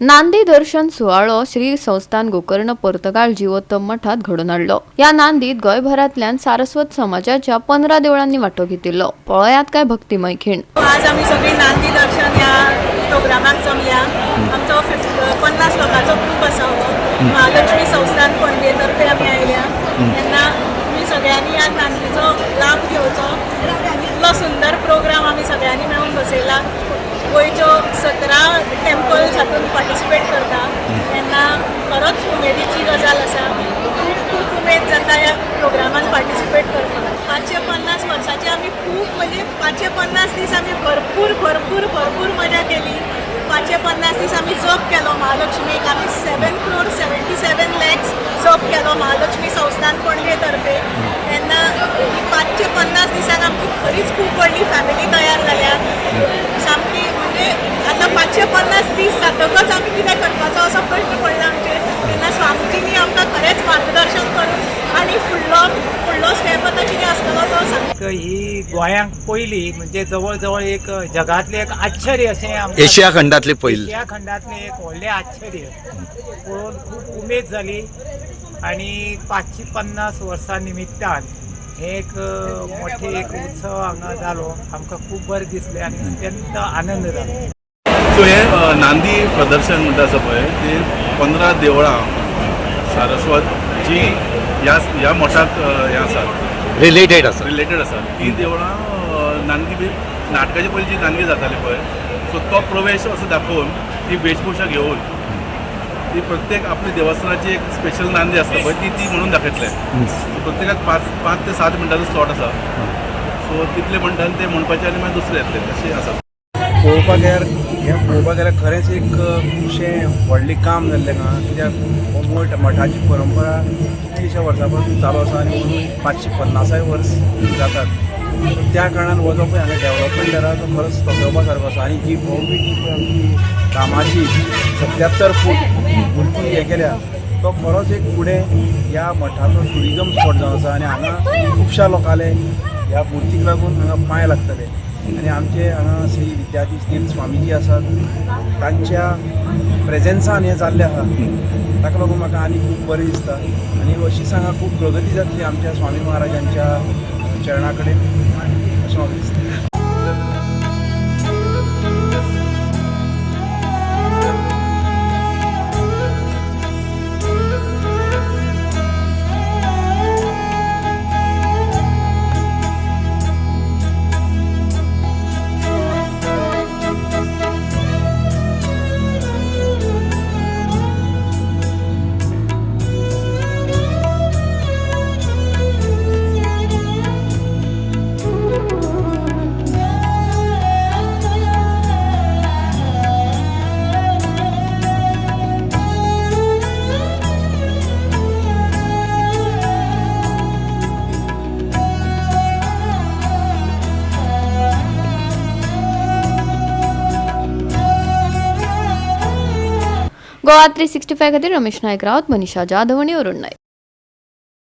नांदी दर्शन सुवाळो श्री संस्थान गोकर्ण पर्तगाळ जीवोत्तम मठात घडून हाडलो। या नांदीत गोंयभरांतल्यान सारस्वत समाजाच्या 15 देवळांनी वांटो घेतिल्लो। पळयात काय भक्तिमय खीण। आज आम्ही सगळी नांदी दर्शन ह्या प्रोग्रामाक जमल्या। आमचो 50 लोकांचो ग्रूप आसा हो महालक्ष्मी संस्थान पणजे तर्फे आमी आयल्या। तेन्ना मी सगळ्यांनी ह्या नांदीचो लाभ घेवचो। इतलो सुंदर प्रोग्राम आमी सगळ्यांनी मेळून बसयला। गोंयच्यो 17 टेम्पल्स हातूंत पार्टिसिपेट करता तेन्ना खरोच उमेदीची गजाल आसा। खूब उमेद जाता ह्या प्रोग्रामान पार्टिसिपेट करपाक। 550 वर्सांची आमी खूब म्हणजे 550 दीस आमी भरपूर मजा केली। 550 दीस आमी जप केलो महालक्ष्मीक। आमी 7,77,00,000 जप केलो महालक्ष्मी संस्थान पणजे तर्फे। तेन्ना 550 दिसांक आमची खरीच खूब व्हडली फॅमिली तयार जाल्या। सामकी म्हणजे आतां 550 दीस जातकच आमी कितें करपाचो असो प्रश्न पडला आमचेर। तेन्ना स्वामीजींनी आमकां खरेंच मार्गदर्शन करून आनी फुडलो स्टेप आतां कितें आसतलो तो सांग। ही गोंयांक पयली म्हणजे जवळ जवळ एक जगातले एक आश्चर्य अशें एशिया खंडातले पयले एशिया खंडातले एक व्हडलें आश्चर्य पळोवन खूब उमेद जाली। आनी 550 वर्सां निमित्तान एक मोठे एक उत्सव हांगा जालो। आमकां खूब बरें दिसलें आनी अत्यंत आनंद जालो। सो हे नांदी प्रदर्शन म्हणटा आसा पळय ते 15 देवळां सारस्वत जी ह्या मठाक हे आसात रिलेटेड आसात। ती देवळां नांदी नाटकाचे पयलीं जी नांदी जाताली पळय सो तो प्रवेश असो दाखोवन ती वेशभूषा घेवन ती प्रत्येक आपली देवस्थानाची एक स्पेशल नांदी आसता पळय ती म्हणून दाखयतले। प्रत्येकाक 5 ते 7 मिनटांचो स्लॉट आसा। सो तितले म्हणटात ते म्हणपाचे आनी मागीर दुसरे येतले तशें आसा। पळोवपाक गेल्यार खरेंच एक खुबशें व्हडलें काम जाल्लें कित्याक मठाची परंपरा कितलींशे वर्सां पासून चालू आसा आनी 550 वर्स जातात। त्या कारणान हो जो पळय हांगा डेवलपमेंट जाला तो खरोच तोखेवपा सारको आसा। आनी जी भव्य जी पळय आमची रामाची 77 फूट मुर्ती हे केल्या तो खरोच एक फुडें ह्या मठाचो टुरिजम स्पॉट जावन आसा। आनी हांगा खुबश्या लोकांले ह्या मुर्तीक लागून हांगा पांय लागतले। आनी आमचे हांगा श्री विद्याधीश स्वामीजी आसात तांच्या प्रेजेन्सान हें जाल्लें आसा। ताका लागून म्हाका आनी खूब बरें दिसता आनी अशीच हांगा खूब प्रगती जातली आमच्या स्वामी महाराजांच्या चरणा कडेन अशें म्हाका दिसता। गोवा 365 खातीर रमेश नायक रावत, मनीषा जाधव आनी अरुण नायक।